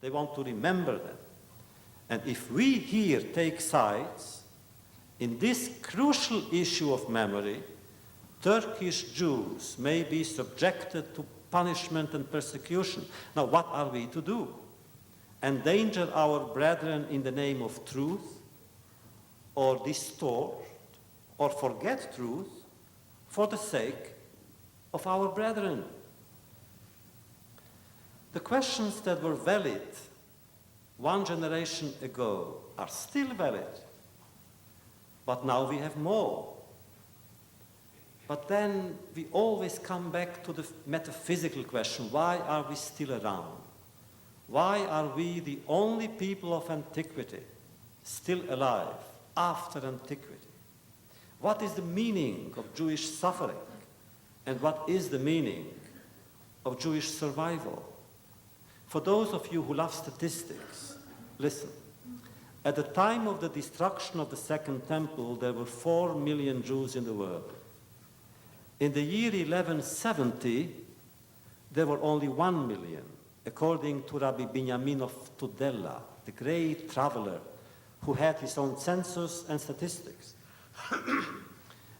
They want to remember them. And if we here take sides in this crucial issue of memory, Turkish Jews may be subjected to punishment and persecution. Now, what are we to do? Endanger our brethren in the name of truth, or distort, or forget truth for the sake of our brethren? The questions that were valid one generation ago are still valid, but now we have more. But then we always come back to the metaphysical question: why are we still around? Why are we the only people of antiquity still alive after antiquity? What is the meaning of Jewish suffering? And what is the meaning of Jewish survival? For those of you who love statistics, listen. At the time of the destruction of the Second Temple, there were 4 million Jews in the world. In the year 1170, there were only 1 million, according to Rabbi Binyamin of Tudela, the great traveler who had his own census and statistics.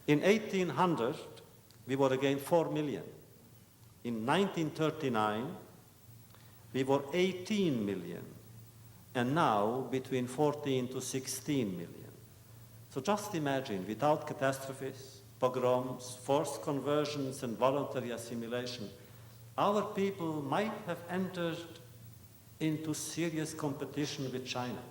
In 1800, we were again 4 million. In 1939, we were 18 million, and now between 14 to 16 million. So just imagine, without catastrophes, pogroms, forced conversions, and voluntary assimilation, our people might have entered into serious competition with China.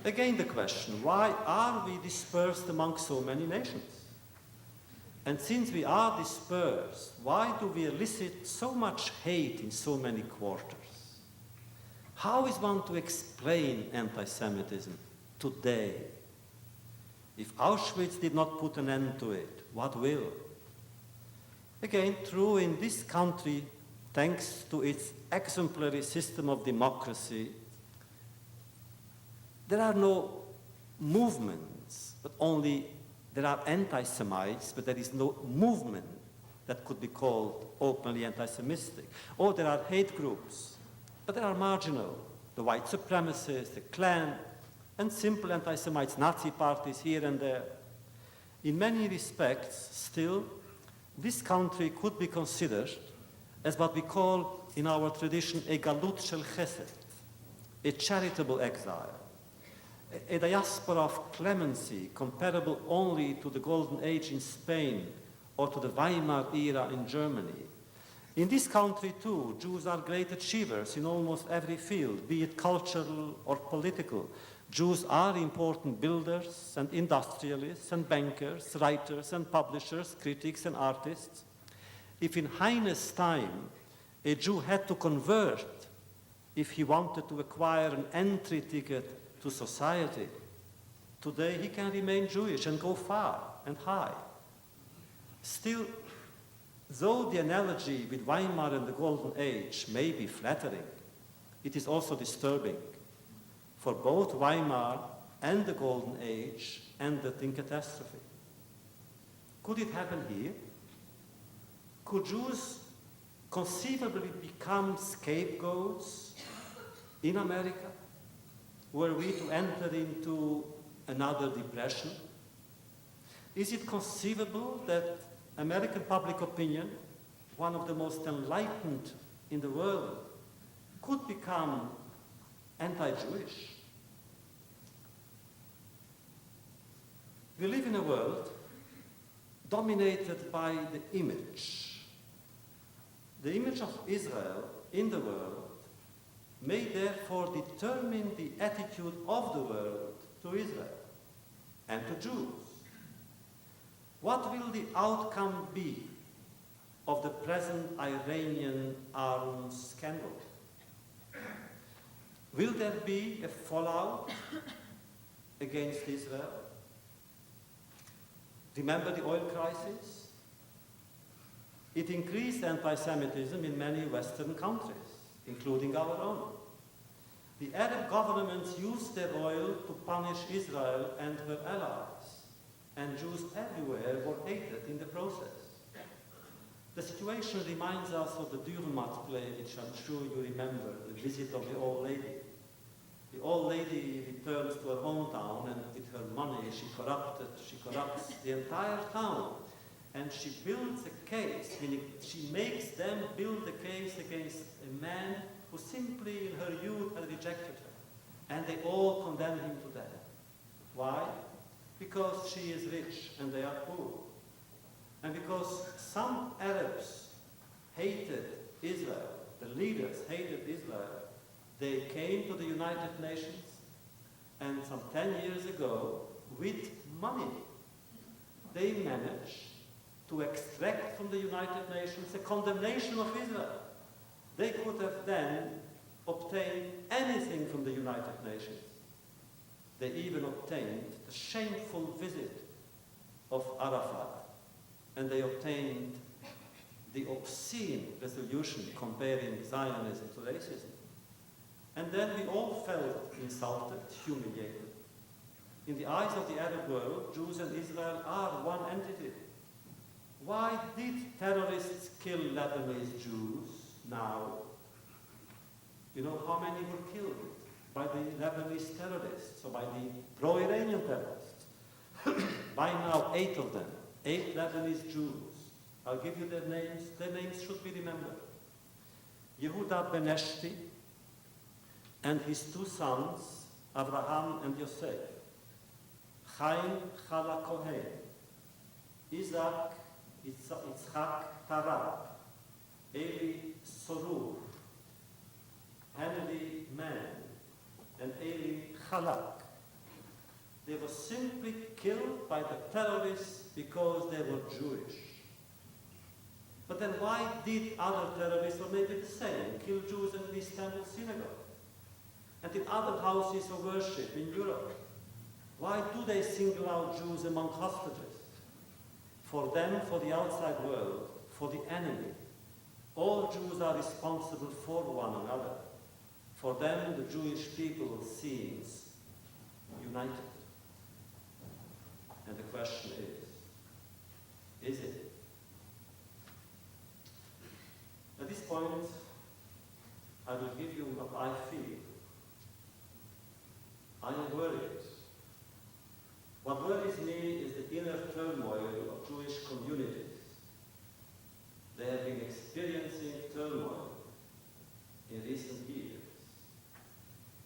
Again, the question: why are we dispersed among so many nations? And since we are dispersed, why do we elicit so much hate in so many quarters? How is one to explain anti-Semitism today? If Auschwitz did not put an end to it, what will? Again, true, in this country, thanks to its exemplary system of democracy, there are no movements, but only there are anti-Semites, but there is no movement that could be called openly anti-Semitic. Or there are hate groups, but they are marginal. The white supremacists, the Klan, and simple anti-Semites, Nazi parties here and there. In many respects, still, this country could be considered as what we call in our tradition a galut shel chesed, a charitable exile, a diaspora of clemency comparable only to the Golden Age in Spain or to the Weimar era in Germany. In this country, too, Jews are great achievers in almost every field, be it cultural or political. Jews are important builders and industrialists and bankers, writers and publishers, critics and artists. If in Heine's time a Jew had to convert if he wanted to acquire an entry ticket to society, today he can remain Jewish and go far and high. Still, though the analogy with Weimar and the Golden Age may be flattering, it is also disturbing. For both Weimar and the Golden Age ended in catastrophe. Could it happen here? Could Jews conceivably become scapegoats in America? Were we to enter into another depression? Is it conceivable that American public opinion, one of the most enlightened in the world, could become anti-Jewish? We live in a world dominated by the image. The image of Israel in the world may therefore determine the attitude of the world to Israel and to Jews. What will the outcome be of the present Iranian arms scandal? Will there be a fallout against Israel? Remember the oil crisis? It increased anti-Semitism in many Western countries, including our own. The Arab governments used their oil to punish Israel and her allies, and Jews everywhere were hated in the process. The situation reminds us of the Dürrenmatt play, which I'm sure you remember, the visit of the old lady. The old lady returns to her hometown, and with her money she corrupts the entire town. And she builds a case, meaning she makes them build a case against a man who simply in her youth had rejected her. And they all condemn him to death. Why? Because she is rich and they are poor. And because some Arabs hated Israel, the leaders hated Israel, they came to the United Nations, and some 10 years ago, with money, they managed to extract from the United Nations a condemnation of Israel. They could have then obtained anything from the United Nations. They even obtained the shameful visit of Arafat, and they obtained the obscene resolution comparing Zionism to racism. And then we all felt insulted, humiliated. In the eyes of the Arab world, Jews and Israel are one entity. Why did terrorists kill Lebanese Jews now? You know how many were killed by the Lebanese terrorists, or by the pro-Iranian terrorists? By now, 8 of them, 8 Lebanese Jews. I'll give you their names. Their names should be remembered. Yehuda Ben-Eshti and his 2 sons, Abraham and Yosef. Chaim Chala Kohen. Isaac Yitzhak Tarab. Eli Sorur. Henry Mann. And Eli Chalak. They were simply killed by the terrorists because they were Jewish. But then why did other terrorists, or maybe the same, kill Jews in the Istanbul synagogue? And in other houses of worship in Europe? Why do they single out Jews among hostages? For them, for the outside world, for the enemy. All Jews are responsible for one another. For them, the Jewish people seems united. And the question is it? At this point, I will give you what I feel. I am worried. What worries me is the inner turmoil of Jewish communities. They have been experiencing turmoil in recent years.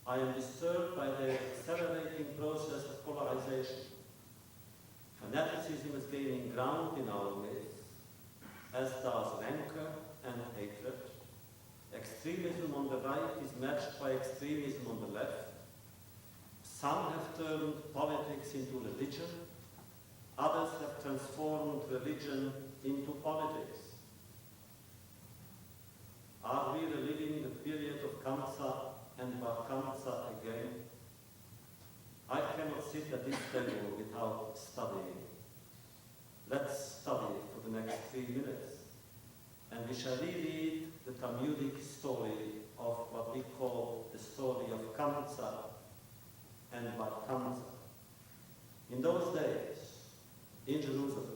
I am disturbed by the accelerating process of polarization. Fanaticism is gaining ground in our midst, as does rancor and hatred. Extremism on the right is matched by extremism on the left. Some have turned politics into religion. Others have transformed religion into politics. Are we reliving the period of Kamsa and Bar Kamsa again? I cannot sit at this table without studying. Let's study for the next 3 minutes. And we shall reread the Talmudic story of what we call the story of Kamsa and Bar Kamsa. In those days, in Jerusalem,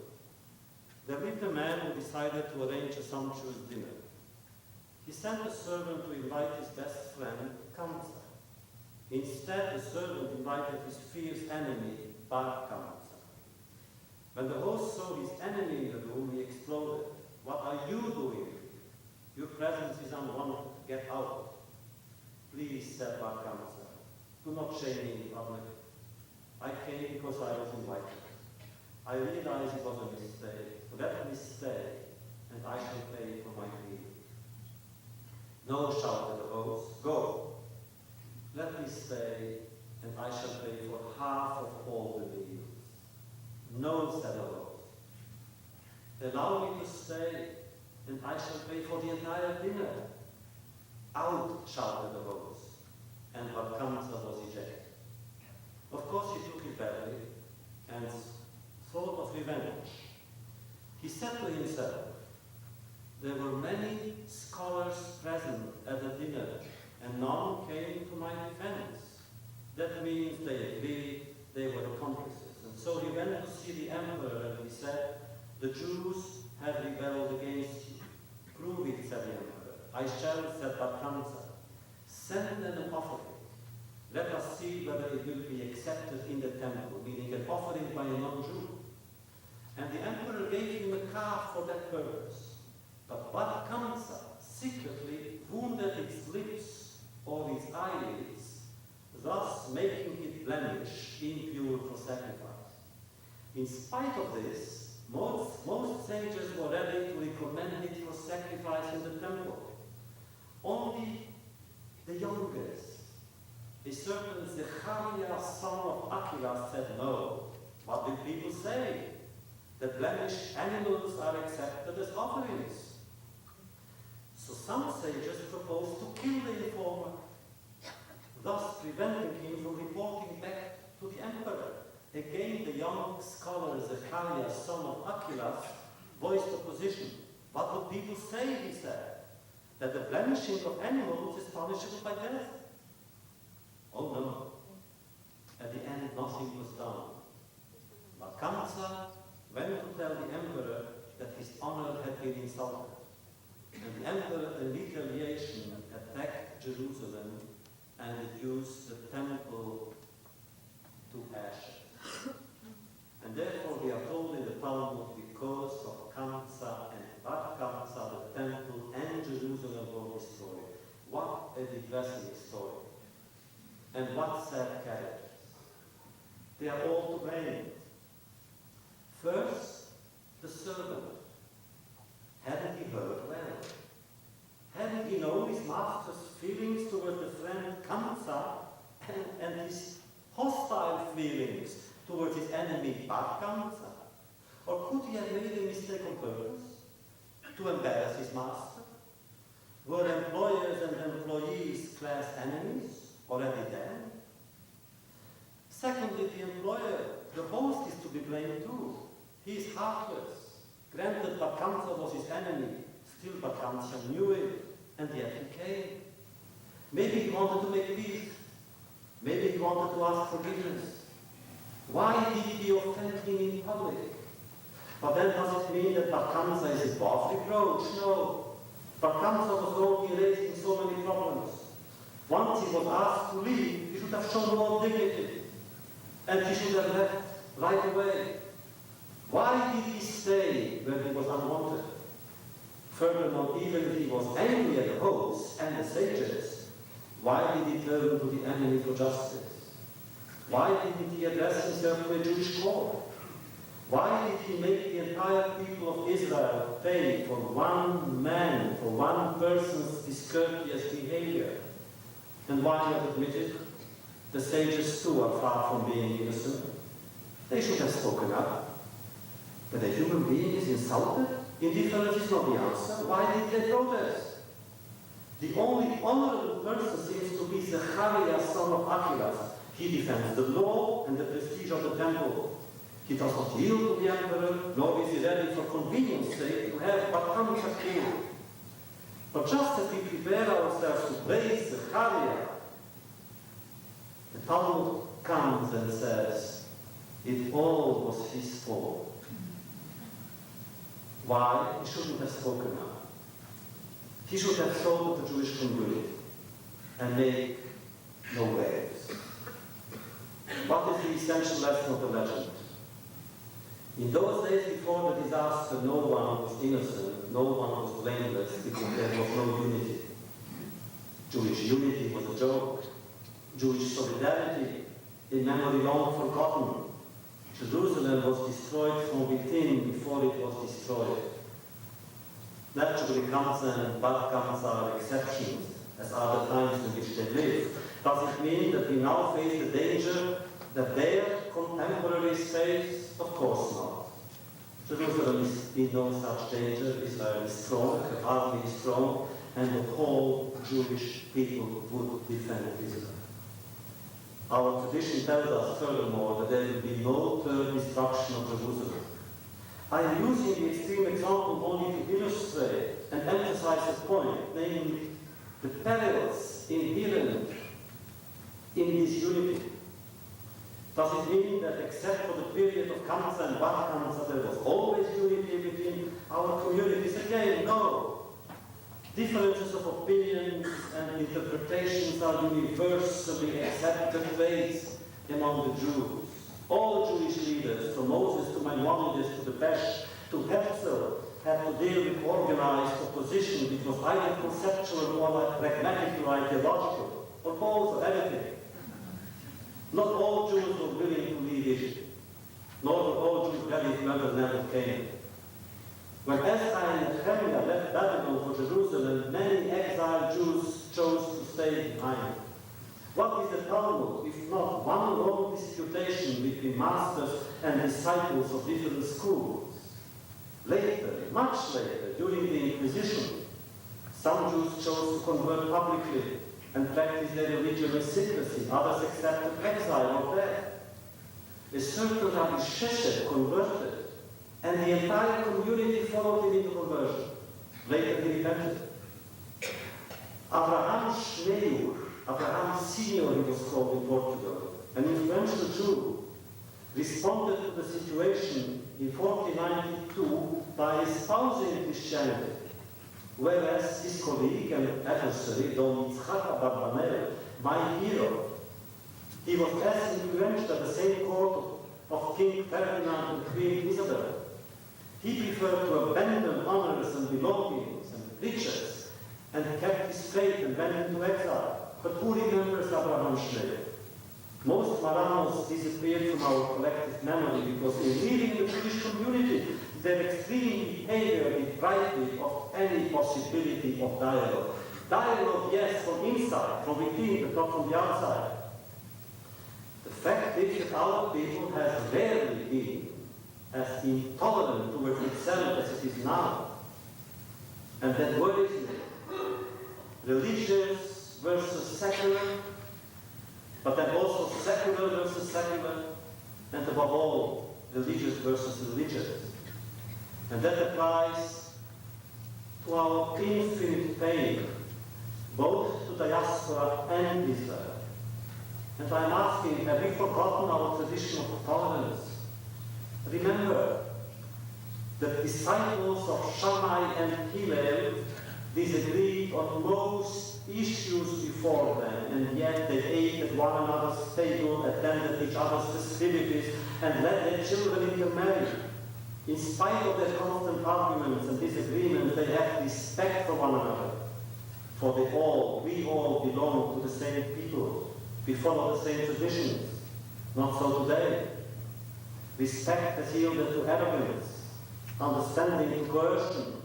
there lived a man who decided to arrange a sumptuous dinner. He sent a servant to invite his best friend, Kamsa. Instead, the servant invited his fierce enemy, Bar Kamsa. When the host saw his enemy in the room, he exploded. "What are you doing? Your presence is unwanted. Get out." "Please," said Bar Kamsa, "do not shame me in public. I came because I was invited. I realize it was a mistake. Let me stay, and I shall pay for my meal." "No," shouted the host, "go. Let me stay, and I shall pay for half of all the meals." "No," said the host. "Allow me to stay, and I shall pay for the entire dinner." "Out," shouted the host, and Bar Kamsa was ejected. Of course, he took it badly and thought of revenge. He said to himself, "There were many scholars present at the dinner, and none came to my defense. That means they agreed they were accomplices." And so he went to see the emperor and he said, "The Jews have rebelled against you. Prove it, said the emperor. I shall, said Bakhtiyar. Send an offering. Let us see whether it will be accepted in the temple, meaning an offering by a non-Jew. And the emperor gave him a calf for that purpose. But Bakhtiyar secretly wounded its lips or its eyelids, thus making it blemish, impure for sacrifice. In spite of this, most sages were ready to recommend it for sacrifice in the temple. Only the youngest, a certain Zechariah, son of Achillas, said no. What will people say? The blemished animals are accepted as offerings. So some sages proposed to kill the informer, thus preventing him from reporting back to the emperor. Again, the young scholar Zechariah, son of Achillas, voiced opposition. What would people say, he said? That the blemishing of animals is punishable by death? Oh no. At the end, nothing was done. Bakhtiyar went to tell the emperor that his honor had been insulted. And the emperor, in retaliation, attacked Jerusalem and reduced the temple to ashes. And therefore we are told in the Talmud, because of Kamsa and Bar-Kamsa, the temple and Jerusalem were destroyed. What a depressing story. And what sad characters. They are all to blame. First, the servant. Hadn't he heard well? Hadn't he known his master's feelings toward the friend Kamsa and his hostile feelings towards his enemy Bar-Kamsa? Or could he have made a mistake on purpose to embarrass his master? Were employers and employees class enemies already then? Secondly, the employer, the host, is to be blamed too. He is heartless. Granted, Bar-Kamsa was his enemy. Still, Bar-Kamsa knew it, and yet he came. Maybe he wanted to make peace. Maybe he wanted to ask forgiveness. Why did he offend him in public? But then does it mean that Bar-Kamsa is above reproach? No. Bar-Kamsa was only raising so many problems. Once he was asked to leave, he should have shown more dignity. And he should have left right away. Why did he stay when he was unwanted? Furthermore, even if he was angry at the hosts and the sages, why did he turn to the enemy for justice? Why didn't he address himself to a Jewish court? Why did he make the entire people of Israel pay for one man, for one person's discourteous behavior? And why not admit it? The sages too are far from being innocent. They should have spoken up. But a human being is insulted? Indifference is not the answer. Why did they protest? The only honorable person seems to be Zechariah, son of Achillas. He defends the law and the prestige of the temple. He does not yield to the emperor, nor is he ready for convenience sake to have Bar-Kamsa killed. But just as we prepare ourselves to praise Zechariah, the Talmud comes and says, it all was his fault. Why? He shouldn't have spoken up. He should have thought of the Jewish community and make no waves. What is the essential lesson of the legend? In those days before the disaster, no one was innocent, no one was blameless because there was no unity. Jewish unity was a joke. Jewish solidarity, a memory long forgotten. Jerusalem was destroyed from within before it was destroyed. Naturally, Kamsa and Bar-Kamsa are exceptions, as are the times in which they live. Does it mean that we now face the danger that their contemporaries face? Of course not. Jerusalem is in no such danger. Israel is strong, the army is strong, and the whole Jewish people would defend Israel. Our tradition tells us, furthermore, that there will be no third destruction of Jerusalem. I am using the extreme example only to illustrate and emphasize the point, namely the perils inherent in this unity. Does it mean that except for the period of Kamsa and Bar-Kamsa there was always unity between our Differences of opinions and interpretations are universally accepted ways among the Jews. All Jewish leaders, from Moses to Maimonides to the Pesh to Herzl, had to deal with organized opposition which was either conceptual or pragmatic or ideological, or both or everything. Not all Jews were willing to leave Egypt, nor were all Jews ready to enter the land of Canaan. When Ezra and Nehemiah left Babylon for Jerusalem, many exiled Jews chose to stay behind. What is the Talmud, if not one long disputation between masters and disciples of different schools? Later, much later, during the Inquisition, some Jews chose to convert publicly and practice their religion in secrecy. Others accepted exile or death. A certain Rabbi Sheshet converted, and the entire community followed him into conversion. Later he repented. Abraham Schneur, Abraham Senior he was called in Portugal, an influential Jew, responded to the situation in 1492 by espousing Christianity, whereas his colleague and adversary, Don Yitzhak Abarbanel, my hero, he was as influential at the same court of King Ferdinand and Queen Isabel. He preferred to abandon honors and belongings and riches and kept his faith and went into exile. But who remembers Abraham Schneur? Most Marranos disappeared from our collective memory because in leading the Jewish community, their extreme behavior deprived it of any possibility of dialogue. Dialogue, yes, from inside, from within, but not from the outside. The fact is that our people has rarely been as intolerant towards itself as it is now. And that worries me. Religious versus secular, but then also secular versus secular, and above all, religious versus religious. And that applies to our infinite pain, both to diaspora and Israel. And I'm asking, have we forgotten our tradition of tolerance? Remember, the disciples of Shammai and Hillel disagreed on most issues before them, and yet they ate at one another's table, attended each other's festivities, and let their children intermarry. In spite of their constant arguments and disagreements, they had respect for one another. For we all belong to the same people. We follow the same traditions. Not so today. Respect has yielded to arrogance, understanding to coercion.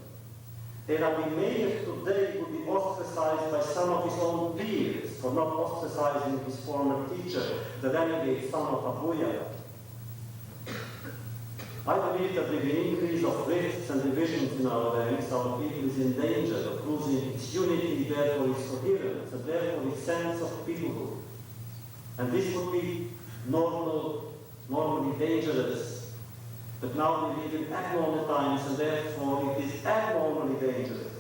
A Rabbi Meir today would be ostracized by some of his own peers for not ostracizing his former teacher, the renegade son of Abuya. I believe that with the increase of rifts and divisions in our ranks, our people is in danger of losing its unity, therefore its coherence, and therefore its sense of peoplehood. And this would be normally dangerous. But now we live in abnormal times, and therefore it is abnormally dangerous.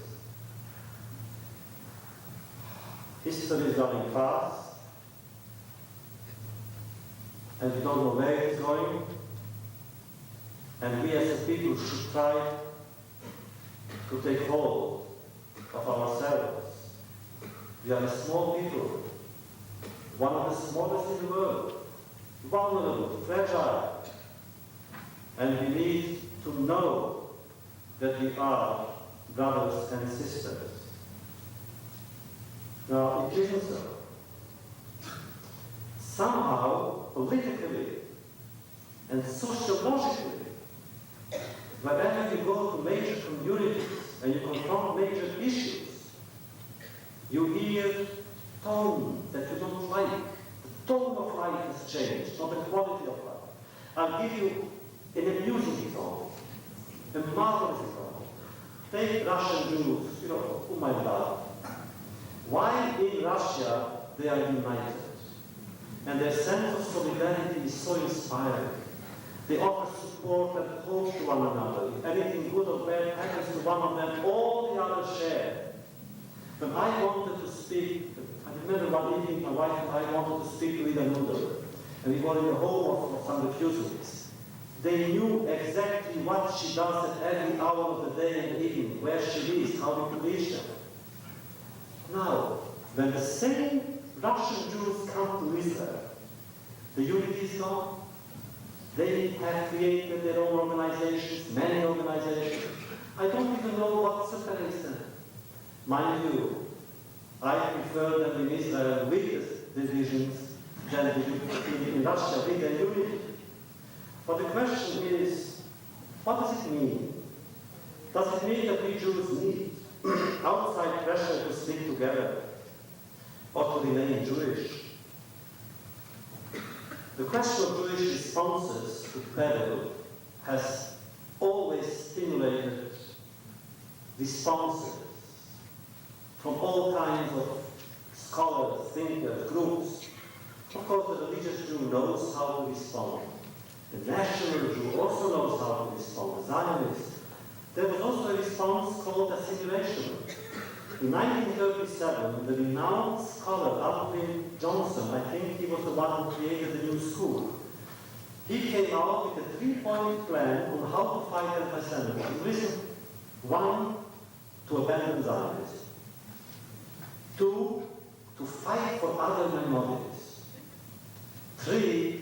History is running fast, and we don't know where it is going. And we as a people should try to take hold of ourselves. We are a small people, one of the smallest in the world, vulnerable, fragile. And we need to know that we are brothers and sisters. Now, it isn't so. Somehow, politically and sociologically, whenever you go to major communities and you confront major issues, you hear tone that you don't like. The tone of life has changed, not the quality of life. I'll give you an amusing example, a marvelous example. Take Russian Jews, whom I love. Why in Russia they are united? And their sense of solidarity is so inspiring. They offer support and hope to one another. If anything good or bad happens to one of them, all the others share. When I wanted to speak, I remember one evening my wife and I wanted to speak to Ida Nudel, and we were in the home of some refugees. They knew exactly what she does at every hour of the day and evening, where she is, how we reach them. Now, when the same Russian Jews come to Israel, the unity is gone. They have created their own organizations, many organizations. I don't even know what's the reason. Mind you, I prefer them in Israel with divisions than in Russia with the unity. But the question is, what does it mean? Does it mean that we Jews need outside pressure to stick together or to remain Jewish? The question of Jewish responses to peril has always stimulated responses from all kinds of scholars, thinkers, groups. Of course, the religious Jew knows how to respond. The national Jew also knows how to respond, the Zionist. There was also a response called assimilation. In 1937, the renowned scholar Alvin Johnson, I think he was the one who created the new school, he came out with a 3-point plan on how to fight anti-Semitism. Listen, 1, to abandon Zionism. 2, to fight for other minorities. 3,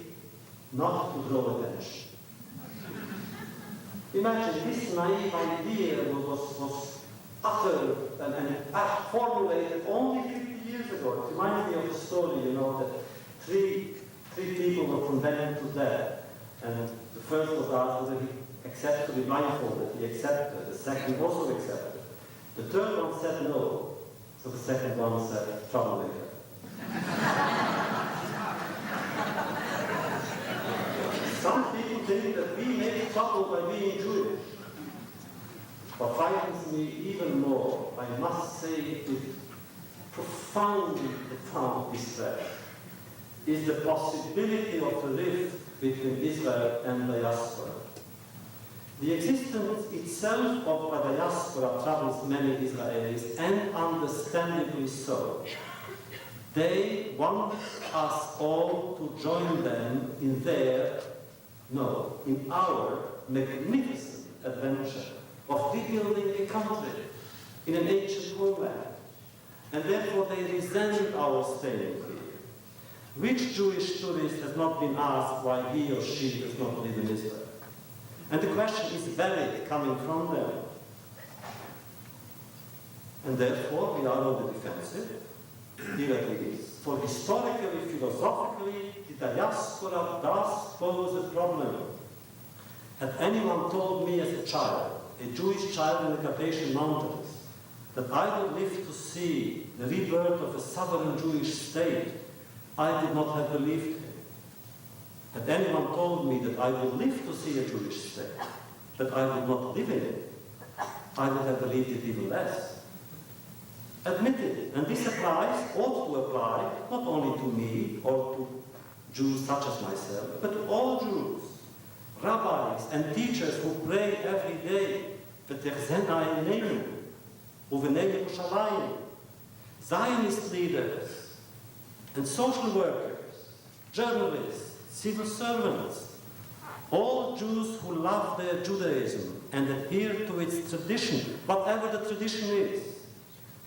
not to draw attention. Imagine this naive idea was uttered and formulated only 50 years ago. It reminds me of the story, that three people were condemned to death. And the first was asked whether he accepted to be blindfolded. He accepted. The second also accepted. The third one said no. So the second one said, troublemaker. Some people think that we make trouble by being Jewish. What frightens me even more, I must say with profound distress, is the possibility of a rift between Israel and diaspora. The existence itself of a diaspora troubles many Israelis, and understandably so. They want us all to join them in our magnificent adventure of rebuilding a country in an ancient homeland. And therefore they resent our staying here. Which Jewish tourist has not been asked why he or she does not live in Israel? And the question is valid coming from them. And therefore we are on the defensive. Here it is. For historically, philosophically, the diaspora does pose a problem. Had anyone told me as a child, a Jewish child in the Carpathian Mountains, that I would live to see the rebirth of a sovereign Jewish state, I would not have believed him. Had anyone told me that I would live to see a Jewish state, that I would not live in it, I would have believed it even less. Admitted, and this ought to apply, not only to me or to Jews such as myself, but to all Jews, rabbis and teachers who pray every day, V'techzena Einenu, U'v'nei Yerushalayim, Zionist leaders and social workers, journalists, civil servants, all Jews who love their Judaism and adhere to its tradition, whatever the tradition is.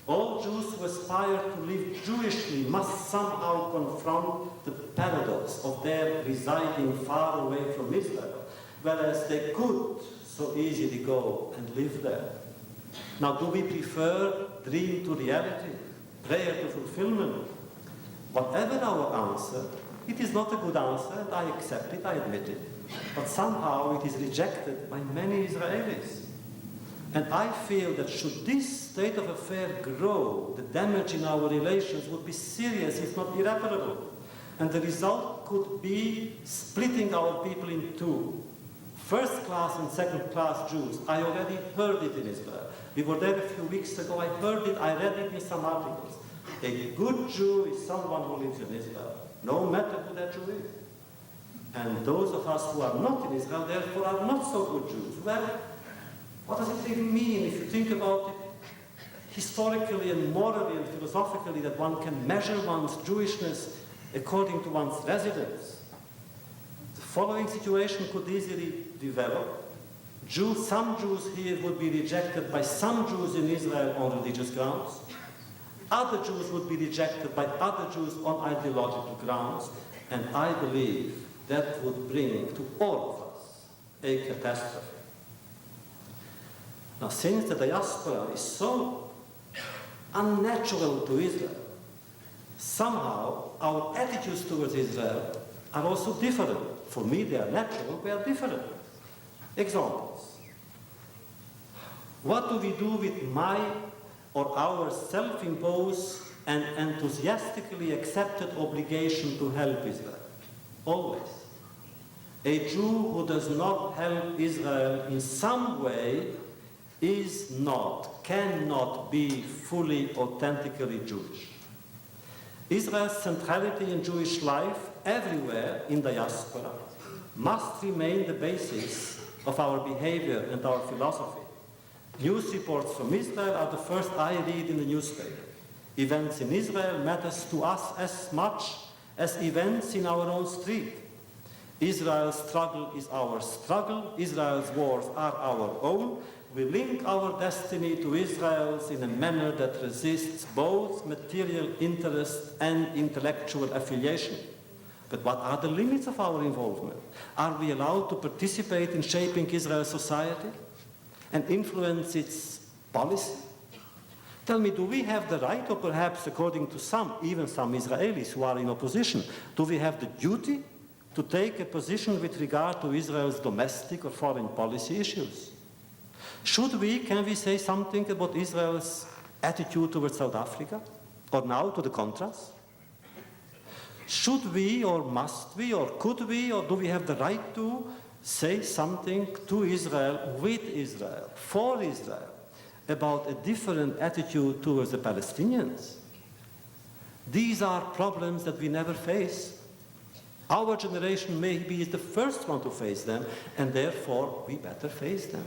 All Jews who aspire to live Jewishly must somehow confront the paradox of their residing far away from Israel, whereas they could so easily go and live there. Now, do we prefer dream to reality, prayer to fulfillment? Whatever our answer, it is not a good answer, and I accept it, I admit it. But somehow it is rejected by many Israelis. And I feel that should this state of affairs grow, the damage in our relations would be serious, if not irreparable. And the result could be splitting our people in two. First-class and second-class Jews. I already heard it in Israel. We were there a few weeks ago. I heard it, I read it in some articles. A good Jew is someone who lives in Israel, no matter who that Jew is. And those of us who are not in Israel, therefore, are not so good Jews. Well, what does it really mean if you think about it historically and morally and philosophically, that one can measure one's Jewishness according to one's residence? The following situation could easily develop. Some Jews here would be rejected by some Jews in Israel on religious grounds. Other Jews would be rejected by other Jews on ideological grounds, and I believe that would bring to all of us a catastrophe. Now, since the diaspora is so unnatural to Israel, somehow our attitudes towards Israel are also different. For me, they are natural, they are different. Examples. What do we do with my or our self-imposed and enthusiastically accepted obligation to help Israel? Always. A Jew who does not help Israel in some way is not, cannot be fully, authentically Jewish. Israel's centrality in Jewish life everywhere in diaspora must remain the basis of our behavior and our philosophy. News reports from Israel are the first I read in the newspaper. Events in Israel matters to us as much as events in our own street. Israel's struggle is our struggle. Israel's wars are our own. We link our destiny to Israel's in a manner that resists both material interest and intellectual affiliation. But what are the limits of our involvement? Are we allowed to participate in shaping Israel's society and influence its policy? Tell me, do we have the right, or perhaps according to some, even some Israelis who are in opposition, do we have the duty to take a position with regard to Israel's domestic or foreign policy issues? Can we say something about Israel's attitude towards South Africa? Or now to the Contras? Should we, or must we, or could we, or do we have the right to say something to Israel, with Israel, for Israel, about a different attitude towards the Palestinians? These are problems that we never face. Our generation maybe is the first one to face them, and therefore we better face them.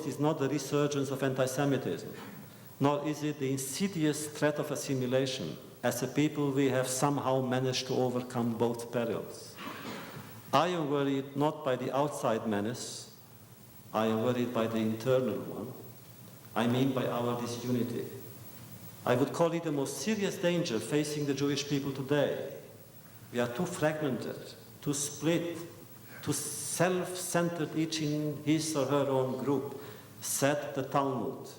Is not the resurgence of anti-Semitism, nor is it the insidious threat of assimilation. As a people, we have somehow managed to overcome both perils. I am worried not by the outside menace, I am worried by the internal one. I mean by our disunity. I would call it the most serious danger facing the Jewish people today. We are too fragmented, too split, too self-centered, each in his or her own group. Said the Talmud,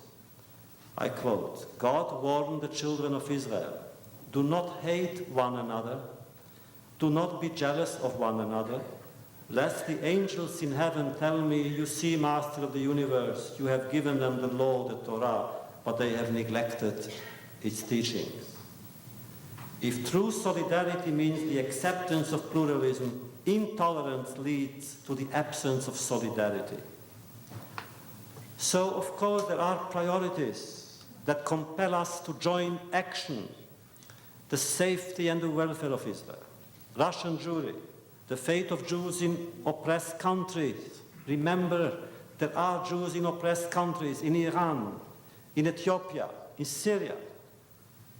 I quote, God warned the children of Israel, do not hate one another, do not be jealous of one another, lest the angels in heaven tell me, you see, Master of the universe, you have given them the law, the Torah, but they have neglected its teachings. If true solidarity means the acceptance of pluralism, intolerance leads to the absence of solidarity. So, of course, there are priorities that compel us to join action. The safety and the welfare of Israel, Russian Jewry, the fate of Jews in oppressed countries. Remember, there are Jews in oppressed countries, in Iran, in Ethiopia, in Syria.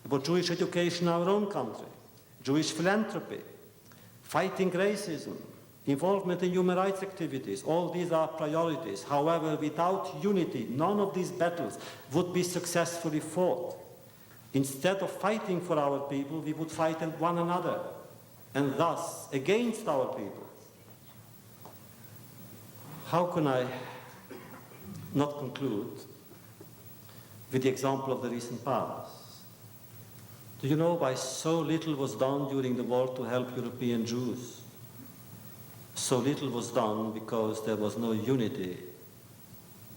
About Jewish education in our own country, Jewish philanthropy, fighting racism, involvement in human rights activities, all these are priorities. However, without unity, none of these battles would be successfully fought. Instead of fighting for our people, we would fight one another, and thus against our people. How can I not conclude with the example of the recent past? Do you know why so little was done during the war to help European Jews? So little was done because there was no unity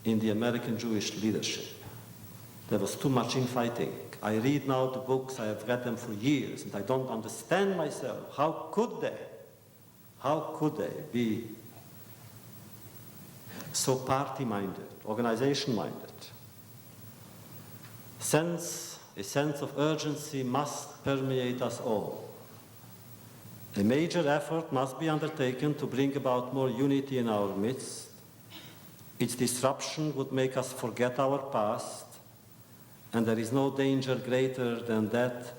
in the American Jewish leadership. There was too much infighting. I read now the books, I have read them for years, and I don't understand myself. How could they be so party-minded, organization-minded? A sense of urgency must permeate us all. A major effort must be undertaken to bring about more unity in our midst. Its disruption would make us forget our past, and there is no danger greater than that.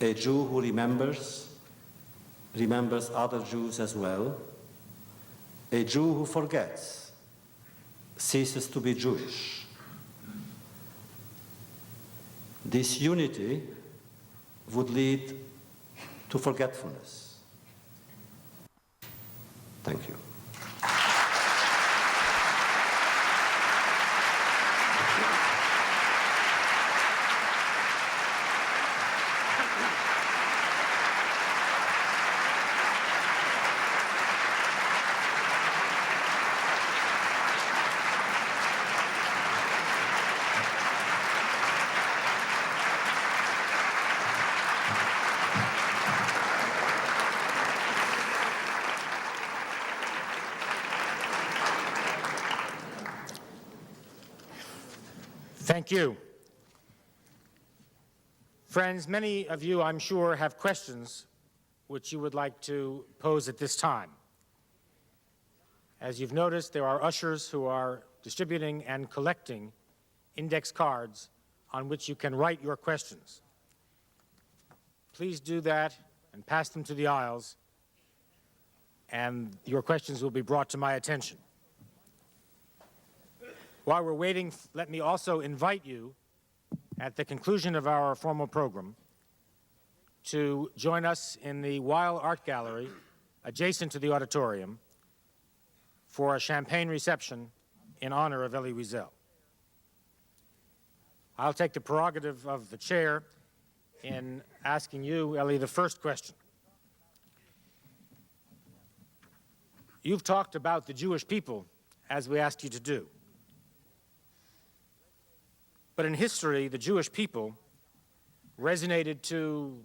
A Jew who remembers other Jews as well. A Jew who forgets ceases to be Jewish. This unity would lead to forgetfulness. Thank you. Thank you. Friends, many of you, I'm sure, have questions which you would like to pose at this time. As you've noticed, there are ushers who are distributing and collecting index cards on which you can write your questions. Please do that and pass them to the aisles, and your questions will be brought to my attention. While we're waiting, let me also invite you, at the conclusion of our formal program, to join us in the Weil Art Gallery, adjacent to the auditorium, for a champagne reception in honor of Elie Wiesel. I'll take the prerogative of the chair in asking you, Elie, the first question. You've talked about the Jewish people, as we asked you to do. But in history, the Jewish people resonated to,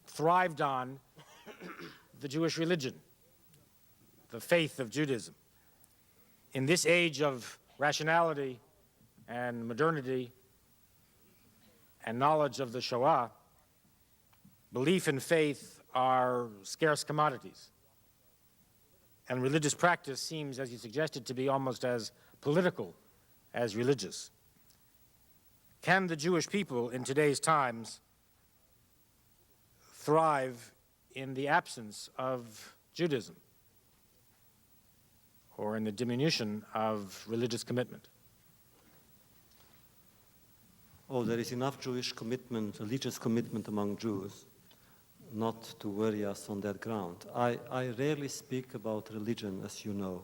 thrived on the Jewish religion, the faith of Judaism. In this age of rationality and modernity and knowledge of the Shoah, belief and faith are scarce commodities. And religious practice seems, as you suggested, to be almost as political as religious. Can the Jewish people in today's times thrive in the absence of Judaism or in the diminution of religious commitment? Oh, there is enough Jewish commitment, religious commitment among Jews, not to worry us on that ground. I rarely speak about religion, as you know.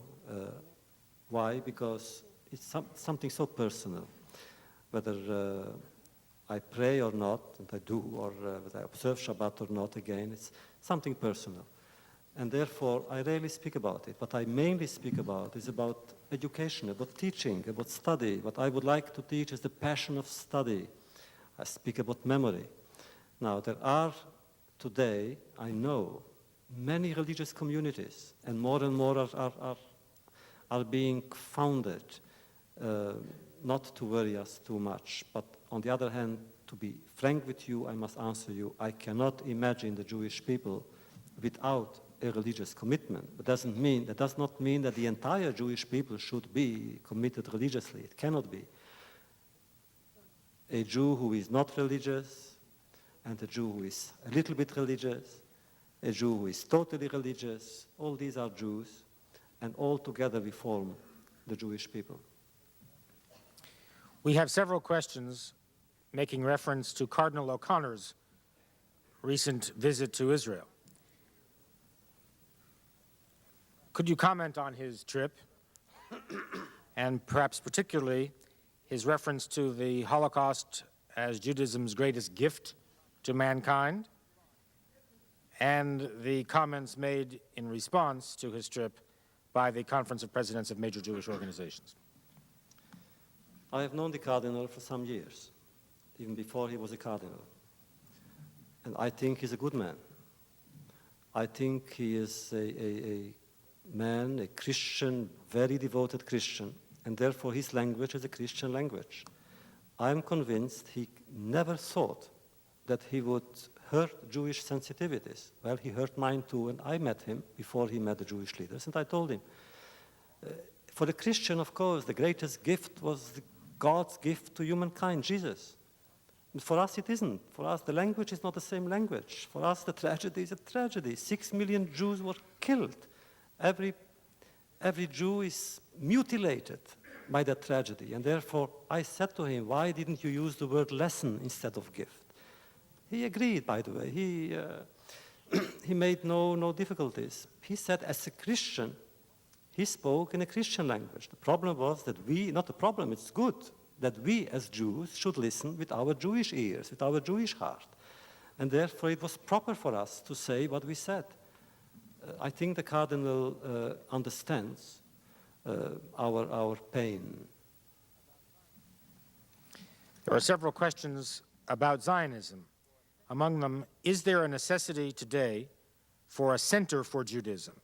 Why? Because it's something so personal. Whether I pray or not, and I do, or whether I observe Shabbat or not, again, it's something personal. And therefore, I rarely speak about it. What I mainly speak about is about education, about teaching, about study. What I would like to teach is the passion of study. I speak about memory. Now, there are today, I know, many religious communities, and more are being founded, not to worry us too much. But on the other hand, to be frank with you, I must answer you, I cannot imagine the Jewish people without a religious commitment. But that does not mean that the entire Jewish people should be committed religiously. It cannot be. A Jew who is not religious, and a Jew who is a little bit religious, a Jew who is totally religious, all these are Jews, and all together we form the Jewish people. We have several questions making reference to Cardinal O'Connor's recent visit to Israel. Could you comment on his trip, and perhaps particularly his reference to the Holocaust as Judaism's greatest gift to mankind, and the comments made in response to his trip by the Conference of Presidents of Major Jewish Organizations? I have known the cardinal for some years, even before he was a cardinal. And I think he's a good man. I think he is a man, a Christian, very devoted Christian, and therefore his language is a Christian language. I'm convinced he never thought that he would hurt Jewish sensitivities. Well, he hurt mine too, and I met him before he met the Jewish leaders, and I told him, for a Christian, of course, the greatest gift was God's gift to humankind, Jesus. For us, it isn't. For us, the language is not the same language. For us, the tragedy is a tragedy. 6 million Jews were killed. Every Jew is mutilated by that tragedy. And therefore, I said to him, why didn't you use the word lesson instead of gift? He agreed, by the way. He made no difficulties. He said, as a Christian, he spoke in a Christian language. The problem was that not the problem, it's good, that we as Jews should listen with our Jewish ears, with our Jewish heart. And therefore it was proper for us to say what we said. I think the cardinal understands our pain. There are several questions about Zionism. Among them, is there a necessity today for a center for Judaism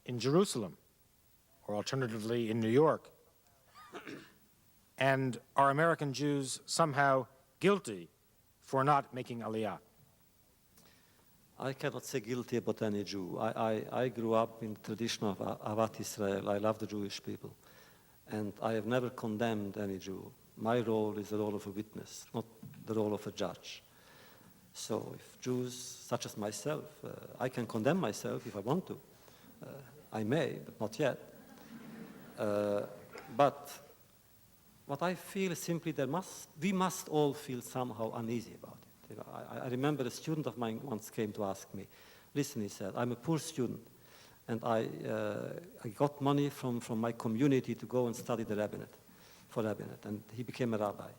in Jerusalem, or alternatively in New York? And are American Jews somehow guilty for not making Aliyah? I cannot say guilty about any Jew. I grew up in the tradition of Ahavat Israel. I love the Jewish people. And I have never condemned any Jew. My role is the role of a witness, not the role of a judge. So if Jews, such as myself, I can condemn myself if I want to. I may, but not yet. But what I feel is simply we must all feel somehow uneasy about it. You know, I remember a student of mine once came to ask me, listen, he said, I'm a poor student, and I got money from my community to go and study the rabbinate, and he became a rabbi.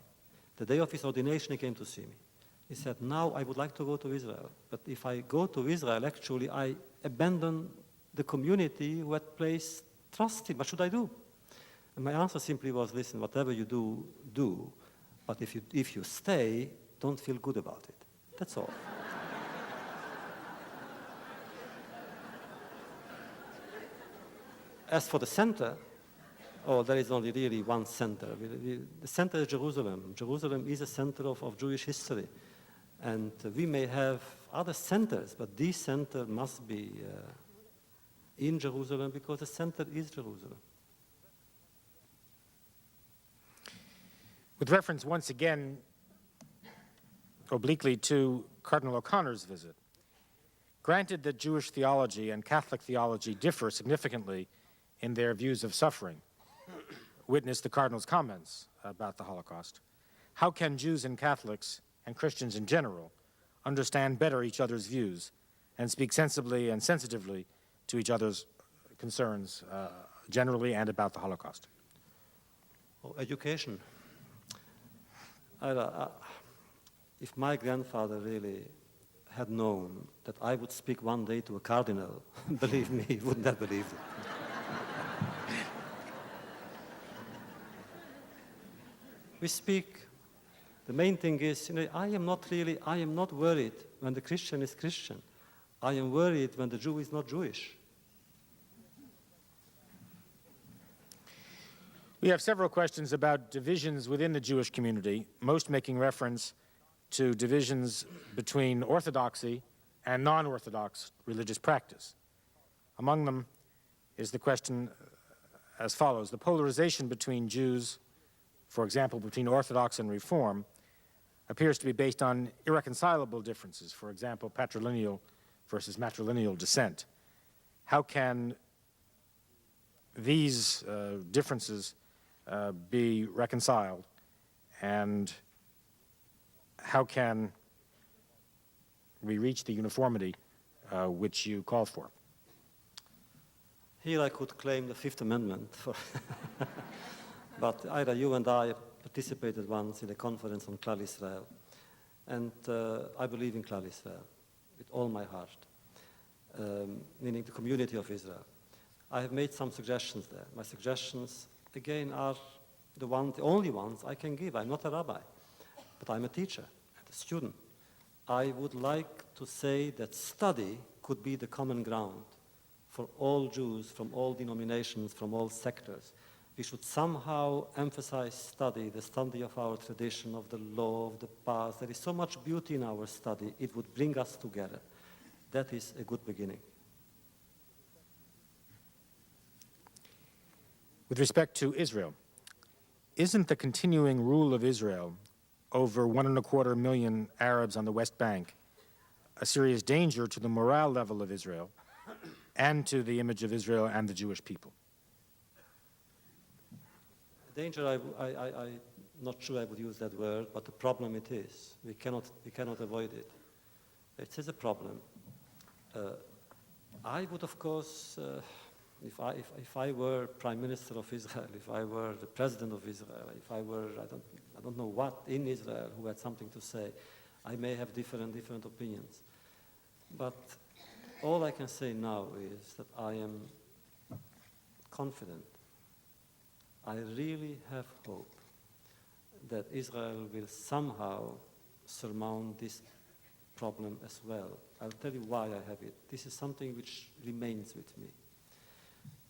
The day of his ordination, he came to see me. He said, now I would like to go to Israel, but if I go to Israel, actually, I abandon the community who had placed trust in. What should I do? And my answer simply was, listen, whatever you do, do. But if you stay, don't feel good about it. That's all. As for the center, there is only really one center. The center is Jerusalem. Jerusalem is a center of Jewish history. And we may have other centers, but this center must be in Jerusalem because the center is Jerusalem. With reference once again, obliquely to Cardinal O'Connor's visit, granted that Jewish theology and Catholic theology differ significantly in their views of suffering, witness the Cardinal's comments about the Holocaust, how can Jews and Catholics and Christians in general understand better each other's views and speak sensibly and sensitively to each other's concerns generally and about the Holocaust? Education. If my grandfather really had known that I would speak one day to a cardinal, believe me, he wouldn't have believed it. We speak. The main thing is, I am not worried when the Christian is Christian. I am worried when the Jew is not Jewish. We have several questions about divisions within the Jewish community, most making reference to divisions between orthodoxy and non-orthodox religious practice. Among them is the question as follows: the polarization between Jews, for example, between Orthodox and Reform, appears to be based on irreconcilable differences, for example, patrilineal versus matrilineal descent. How can these differences be reconciled, and how can we reach the uniformity which you call for? Here I could claim the Fifth Amendment, but either you and I participated once in a conference on Klal Israel, and I believe in Klal Israel with all my heart, meaning the community of Israel. I have made some suggestions there. My suggestions, again, are the only ones I can give. I'm not a rabbi, but I'm a teacher and a student. I would like to say that study could be the common ground for all Jews from all denominations, from all sectors. We should somehow emphasize study, the study of our tradition, of the law, of the past. There is so much beauty in our study, it would bring us together. That is a good beginning. With respect to Israel, isn't the continuing rule of Israel over 1.25 million Arabs on the West Bank a serious danger to the morale level of Israel and to the image of Israel and the Jewish people? Danger, I'm not sure I would use that word, but the problem it is. We cannot avoid it. It is a problem. I would, of course, if I were Prime Minister of Israel, if I were the President of Israel, if I were, I don't know what in Israel who had something to say, I may have different opinions. But all I can say now is that I am confident. I really have hope that Israel will somehow surmount this problem as well. I'll tell you why I have it. This is something which remains with me.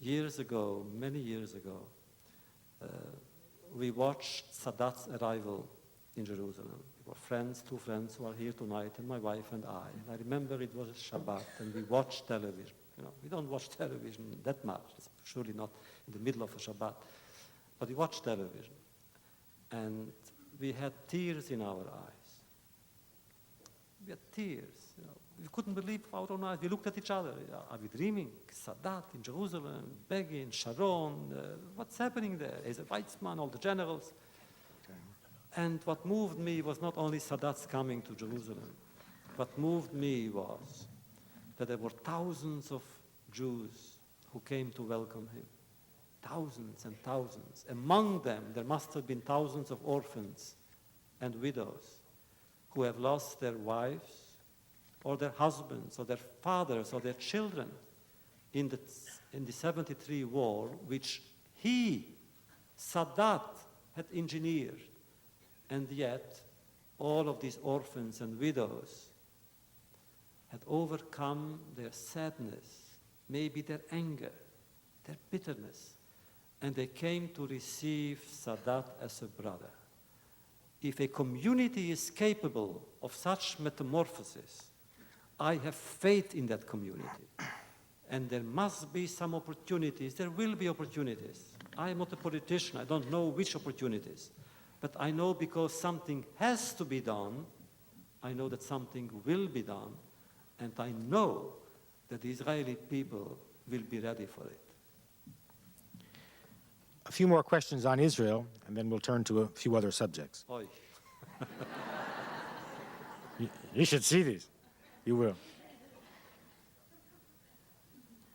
Years ago, many years ago, we watched Sadat's arrival in Jerusalem. We were friends, two friends who are here tonight, and my wife and I. And I remember it was a Shabbat, and we watched television. You know, we don't watch television that much. It's surely not in the middle of a Shabbat. But we watched television, and we had tears in our eyes. We had tears. You know. We couldn't believe our own eyes. We looked at each other. Are we dreaming? Sadat in Jerusalem, Begin, Sharon, what's happening there? Ezer Weizmann, all the generals. Okay. And what moved me was not only Sadat's coming to Jerusalem. What moved me was that there were thousands of Jews who came to welcome him. Thousands and thousands. Among them, there must have been thousands of orphans and widows who have lost their wives or their husbands or their fathers or their children in the 73 war, which he, Sadat, had engineered. And yet, all of these orphans and widows had overcome their sadness, maybe their anger, their bitterness, and they came to receive Sadat as a brother. If a community is capable of such metamorphosis, I have faith in that community. And there must be some opportunities. There will be opportunities. I am not a politician. I don't know which opportunities. But I know because something has to be done, I know that something will be done, and I know that the Israeli people will be ready for it. A few more questions on Israel, and then we'll turn to a few other subjects. Oy. You should see these. You will.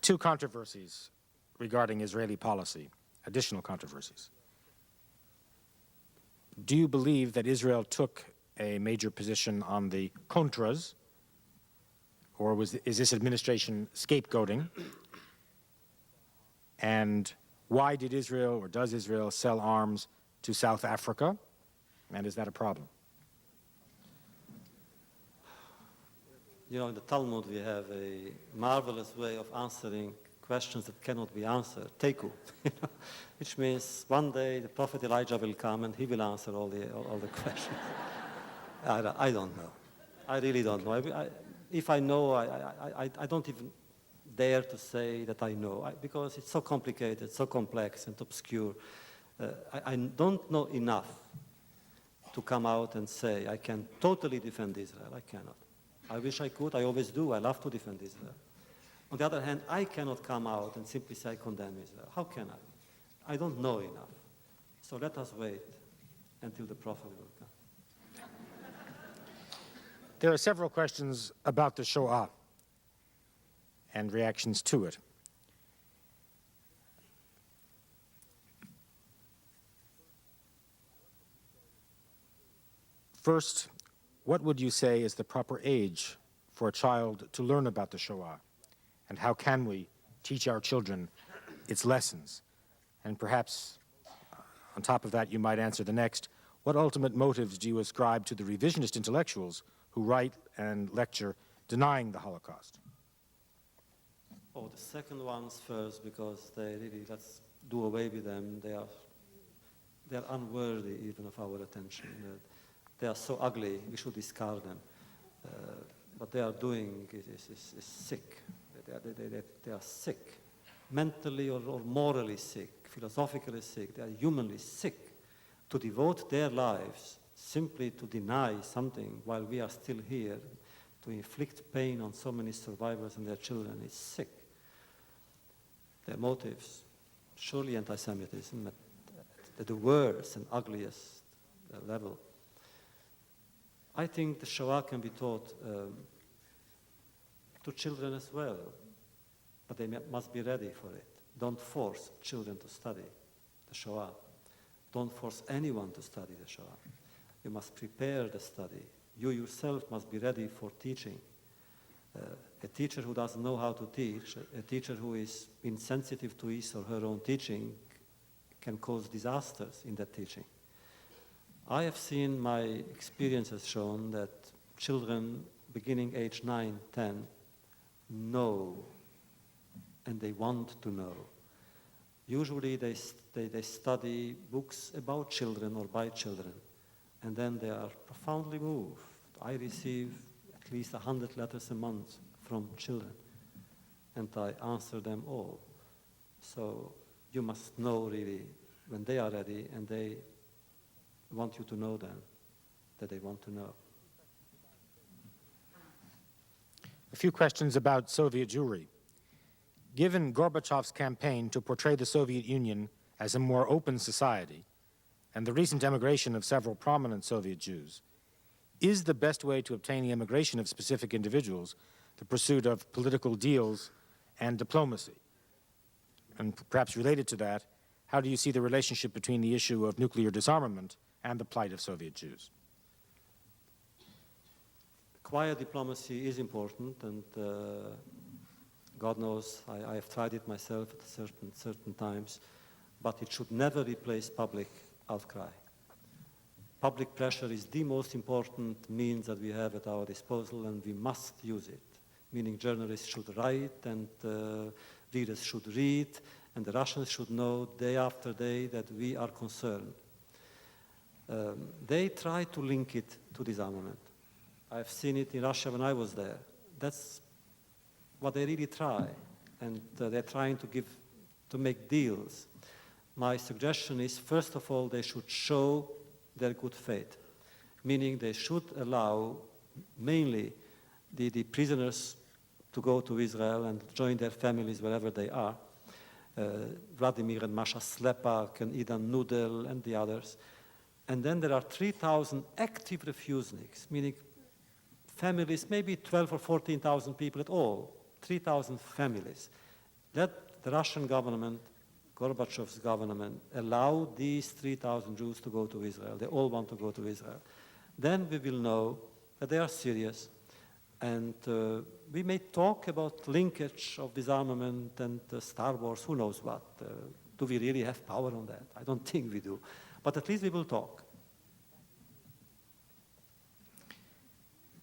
Two controversies regarding Israeli policy, additional controversies. Do you believe that Israel took a major position on the Contras, or is this administration scapegoating? And why did Israel, or does Israel, sell arms to South Africa? And is that a problem? You know, in the Talmud, we have a marvelous way of answering questions that cannot be answered, teku, which means one day the prophet Elijah will come and he will answer all the questions. I don't know. I really don't know. If I know, I don't even dare to say that I know, because it's so complicated, so complex and obscure. I don't know enough to come out and say I can totally defend Israel. I cannot. I wish I could. I always do. I love to defend Israel. On the other hand, I cannot come out and simply say I condemn Israel. How can I? I don't know enough. So let us wait until the prophet will come. There are several questions about the Shoah and reactions to it. First, what would you say is the proper age for a child to learn about the Shoah? And how can we teach our children its lessons? And perhaps on top of that, you might answer the next. What ultimate motives do you ascribe to the revisionist intellectuals who write and lecture denying the Holocaust? Oh, the second ones first, because they really, let's do away with them. They are unworthy even of our attention. They are so ugly, we should discard them. What they are doing is sick. They are sick, mentally or morally sick, philosophically sick. They are humanly sick. To devote their lives simply to deny something while we are still here, to inflict pain on so many survivors and their children, is sick. Their motives, surely anti-Semitism at the worst and ugliest level. I think the Shoah can be taught to children as well, but they must be ready for it. Don't force children to study the Shoah. Don't force anyone to study the Shoah. You must prepare the study. You yourself must be ready for teaching. A teacher who doesn't know how to teach, a teacher who is insensitive to his or her own teaching, can cause disasters in that teaching. I have seen, my experience has shown that children beginning age 9, 10 know, and they want to know. Usually they study books about children or by children, and then they are profoundly moved. I receive at least 100 letters a month from children, and I answer them all. So you must know really when they are ready, and they want you to know them, that they want to know. A few questions about Soviet Jewry. Given Gorbachev's campaign to portray the Soviet Union as a more open society, and the recent emigration of several prominent Soviet Jews, is the best way to obtain the emigration of specific individuals the pursuit of political deals and diplomacy? And perhaps related to that, how do you see the relationship between the issue of nuclear disarmament and the plight of Soviet Jews? Quiet diplomacy is important, and God knows I have tried it myself at certain times, but it should never replace public outcry. Public pressure is the most important means that we have at our disposal, and we must use it. Meaning journalists should write, and readers should read, and the Russians should know day after day that we are concerned. They try to link it to disarmament. I've seen it in Russia when I was there. That's what they really try, and they're trying to make deals. My suggestion is, first of all, they should show their good faith, meaning they should allow mainly the prisoners to go to Israel and join their families wherever they are. Vladimir and Masha Slepak and Idan Nudel and the others. And then there are 3,000 active refuseniks, meaning families, maybe 12 or 14,000 people at all, 3,000 families. Let the Russian government, Gorbachev's government, allow these 3,000 Jews to go to Israel. They all want to go to Israel. Then we will know that they are serious, and we may talk about linkage of disarmament and Star Wars, who knows what. Do we really have power on that? I don't think we do. But at least we will talk.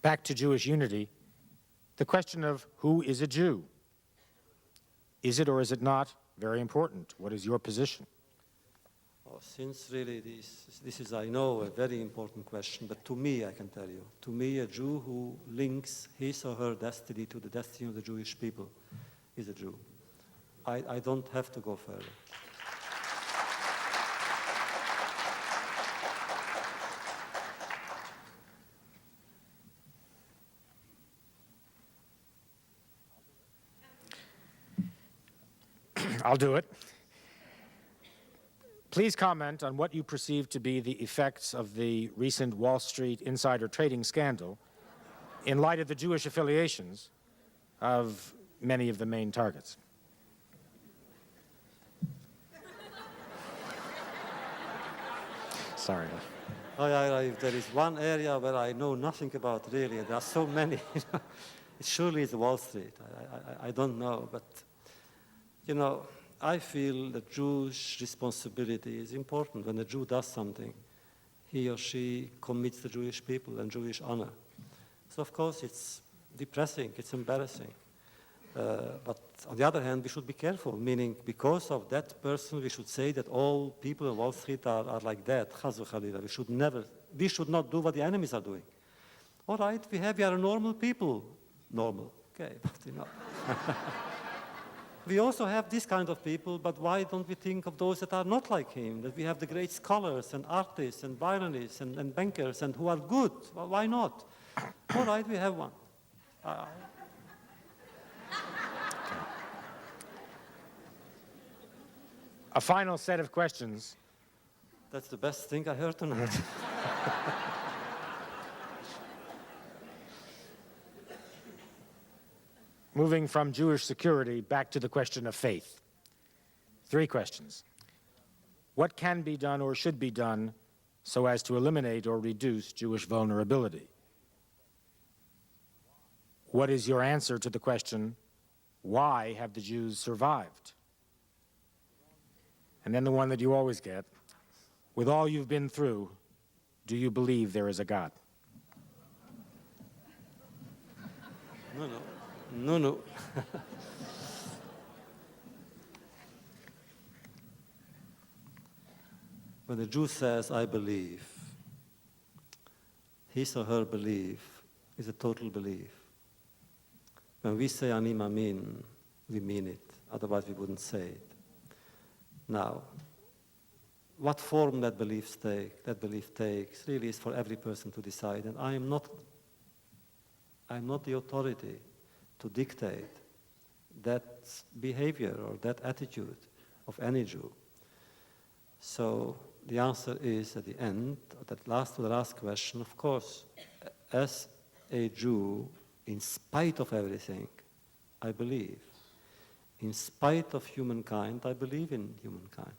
Back to Jewish unity, the question of who is a Jew. Is it or is it not very important? What is your position? Oh, since really this is, I know, a very important question, but to me, I can tell you, to me, a Jew who links his or her destiny to the destiny of the Jewish people is a Jew. I don't have to go further. I'll do it. Please comment on what you perceive to be the effects of the recent Wall Street insider trading scandal in light of the Jewish affiliations of many of the main targets. Sorry. There is one area where I know nothing about, really. There are so many. It surely is Wall Street. I don't know, but, you know, I feel that Jewish responsibility is important. When a Jew does something, he or she commits the Jewish people and Jewish honor. So of course it's depressing, it's embarrassing. But on the other hand, we should be careful, meaning because of that person, we should say that all people on Wall Street are like that, chas v'chalila. We should not do what the enemies are doing. All right, we are normal people. Normal, okay, but you know. We also have this kind of people, but why don't we think of those that are not like him? That we have the great scholars and artists and violinists and bankers and who are good. Well, why not? All right, we have one. A final set of questions. That's the best thing I heard tonight. Moving from Jewish security back to the question of faith. 3 questions. What can be done or should be done so as to eliminate or reduce Jewish vulnerability? What is your answer to the question, why have the Jews survived? And then the one that you always get, with all you've been through, do you believe there is a God? No. When a Jew says, I believe, his or her belief is a total belief. When we say Ani Mamin, we mean it. Otherwise, we wouldn't say it. Now, what form that belief takes really is for every person to decide. And I'm not the authority to dictate that behavior or that attitude of any Jew. So the answer is at the end, to the last question, of course, as a Jew, in spite of everything, I believe. In spite of humankind, I believe in humankind.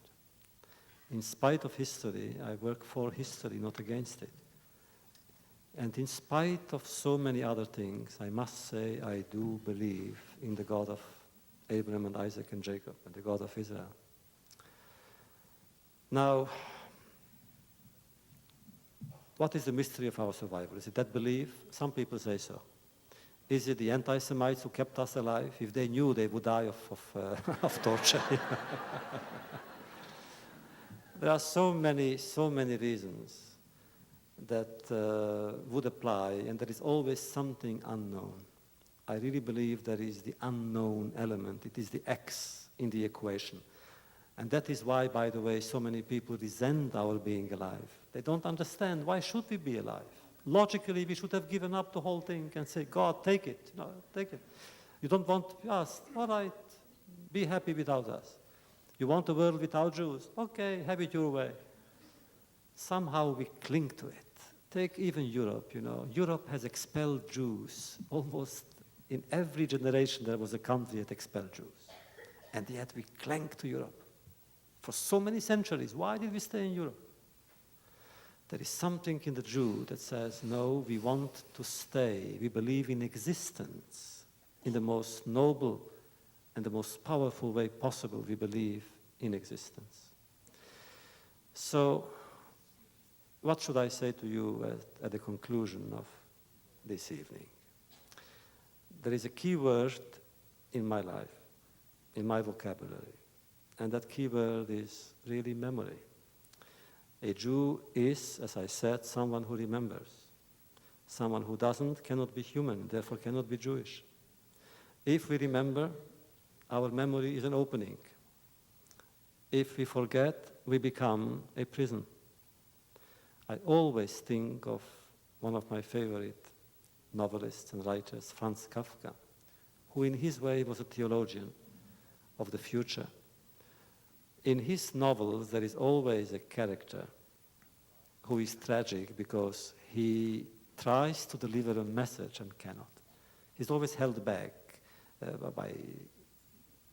In spite of history, I work for history, not against it. And in spite of so many other things, I must say I do believe in the God of Abraham and Isaac and Jacob, and the God of Israel. Now, what is the mystery of our survival? Is it that belief? Some people say so. Is it the anti-Semites who kept us alive? If they knew, they would die of torture. There are so many reasons that would apply, and there is always something unknown. I really believe there is the unknown element. It is the X in the equation. And that is why, by the way, so many people resent our being alive. They don't understand, why should we be alive? Logically, we should have given up the whole thing and say, God, take it. No, take it. You don't want us? All right, be happy without us. You want a world without Jews? Okay, have it your way. Somehow we cling to it. Take even Europe, you know. Europe has expelled Jews. Almost in every generation there was a country that expelled Jews. And yet we cling to Europe. For so many centuries, why did we stay in Europe? There is something in the Jew that says, no, we want to stay. We believe in existence in the most noble and the most powerful way possible. We believe in existence. So, what should I say to you at the conclusion of this evening? There is a key word in my life, in my vocabulary, and that key word is really memory. A Jew is, as I said, someone who remembers. Someone who doesn't cannot be human, therefore cannot be Jewish. If we remember, our memory is an opening. If we forget, we become a prison. I always think of one of my favorite novelists and writers, Franz Kafka, who in his way was a theologian of the future. In his novels, there is always a character who is tragic because he tries to deliver a message and cannot. He's always held back by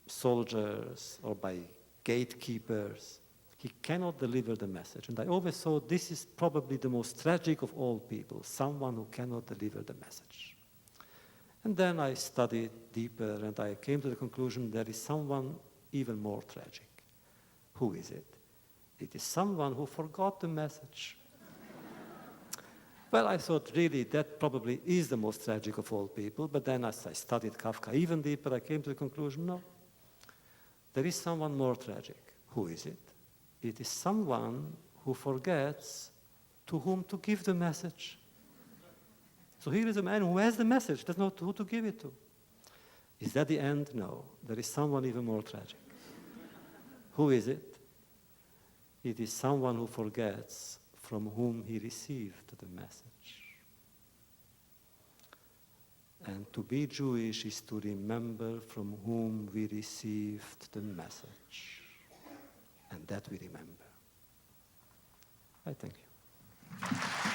soldiers or by gatekeepers. He cannot deliver the message. And I always thought this is probably the most tragic of all people, someone who cannot deliver the message. And then I studied deeper and I came to the conclusion there is someone even more tragic. Who is it? It is someone who forgot the message. Well, I thought really that probably is the most tragic of all people, but then as I studied Kafka even deeper, I came to the conclusion, no, there is someone more tragic. Who is it? It is someone who forgets to whom to give the message. So here is a man who has the message, doesn't know who to give it to. Is that the end? No. There is someone even more tragic. Who is it? It is someone who forgets from whom he received the message. And to be Jewish is to remember from whom we received the message. And that we remember. I thank you.